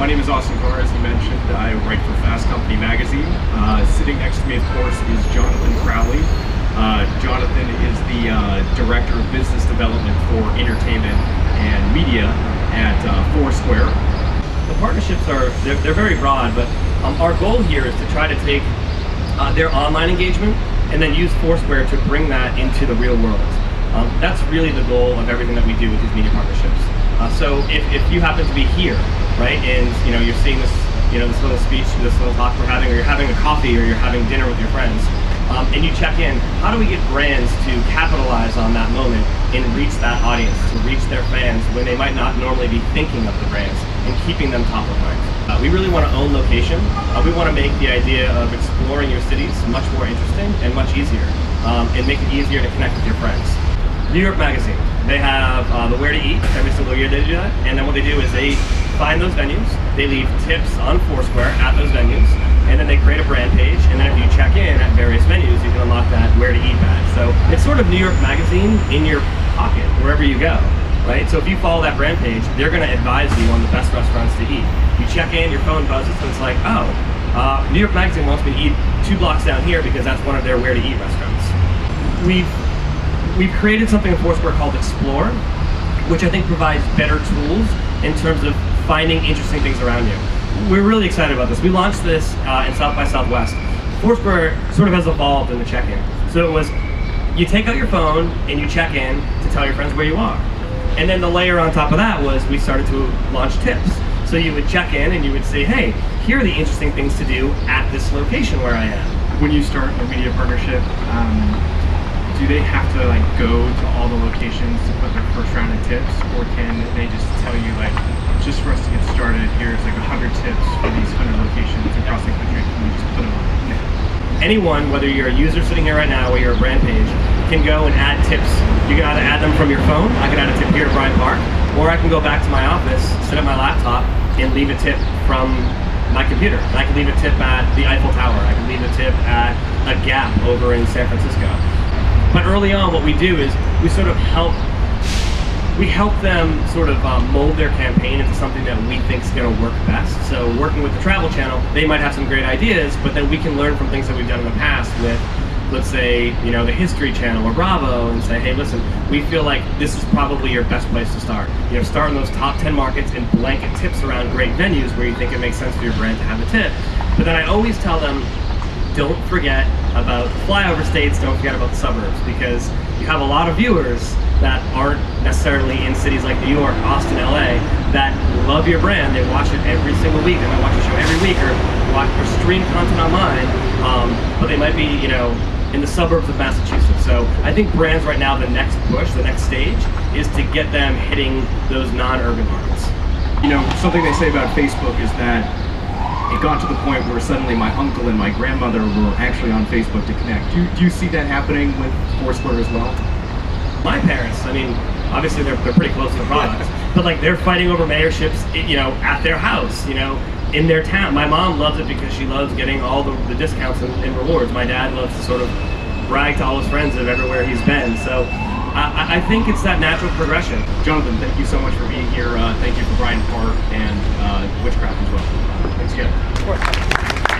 My name is Austin Carr, as you mentioned. I write for Fast Company magazine. Sitting next to me, of course, is Jonathan Crowley. Jonathan is the Director of Business Development for Entertainment and Media at Foursquare. The partnerships they're very broad, but our goal here is to try to take their online engagement and then use Foursquare to bring that into the real world. That's really the goal of everything that we do with these media partnerships. So if you happen to be here, right, and you're seeing this, this little speech, this little talk we're having, or you're having a coffee, or you're having dinner with your friends, and you check in, how do we get brands to capitalize on that moment and reach that audience, to reach their fans when they might not normally be thinking of the brands, and keeping them top of mind? We really want to own location. We want to make the idea of exploring your cities much more interesting and much easier, and make it easier to connect with your friends. New York Magazine, they have the Where to Eat. Every single year they do that, and then what they do is they find those venues, they leave tips on Foursquare at those venues, and then they create a brand page, and then if you check in at various venues, you can unlock that Where to Eat badge. So it's sort of New York Magazine in your pocket, wherever you go, right? So if you follow that brand page, they're going to advise you on the best restaurants to eat. You check in, your phone buzzes, and it's like, oh, New York Magazine wants me to eat 2 blocks down here because that's one of their Where to Eat restaurants. We've created something in Foursquare called Explore, which I think provides better tools in terms of finding interesting things around you. We're really excited about this. We launched this in South by Southwest. Foursquare sort of has evolved in the check-in. So it was, you take out your phone and you check in to tell your friends where you are. And then the layer on top of that was we started to launch tips. So you would check in and you would say, hey, here are the interesting things to do at this location where I am. When you start a media partnership, do they have to go to all the locations to put their first round of tips, or can they just tell you just for us to get started, here's 100 tips for these 100 locations across the country, can we just put them on? Yeah. Anyone, whether you're a user sitting here right now or you're a brand page, can go and add tips. You can either add them from your phone, I can add a tip here at Bryant Park, or I can go back to my office, sit at my laptop, and leave a tip from my computer. And I can leave a tip at the Eiffel Tower, I can leave a tip at a Gap over in San Francisco. But early on, what we do is we sort of help them sort of mold their campaign into something that we think is going to work best. So working with the Travel Channel, they might have some great ideas, but then we can learn from things that we've done in the past with, let's say, the History Channel or Bravo, and say, hey, listen, we feel like this is probably your best place to start. Start in those top 10 markets and blanket tips around great venues where you think it makes sense for your brand to have a tip. But then I always tell them, don't forget about flyover states, don't forget about the suburbs, because you have a lot of viewers that aren't necessarily in cities like New York, Austin, LA, that love your brand. They watch it every single week, they might watch the show every week, or stream content online, but they might be, in the suburbs of Massachusetts. So I think brands right now, the next push, the next stage, is to get them hitting those non-urban markets. Something they say about Facebook is that it got to the point where suddenly my uncle and my grandmother were actually on Facebook to connect. Do you see that happening with Foursquare as well? My parents, obviously they're pretty close to the product, but they're fighting over mayorships, at their house, in their town. My mom loves it because she loves getting all the discounts and rewards. My dad loves to sort of brag to all his friends of everywhere he's been. So I think it's that natural progression. Jonathan, thank you so much for being here. Thank you for Bryant Park and Witchcraft as well. Thanks again. Of course.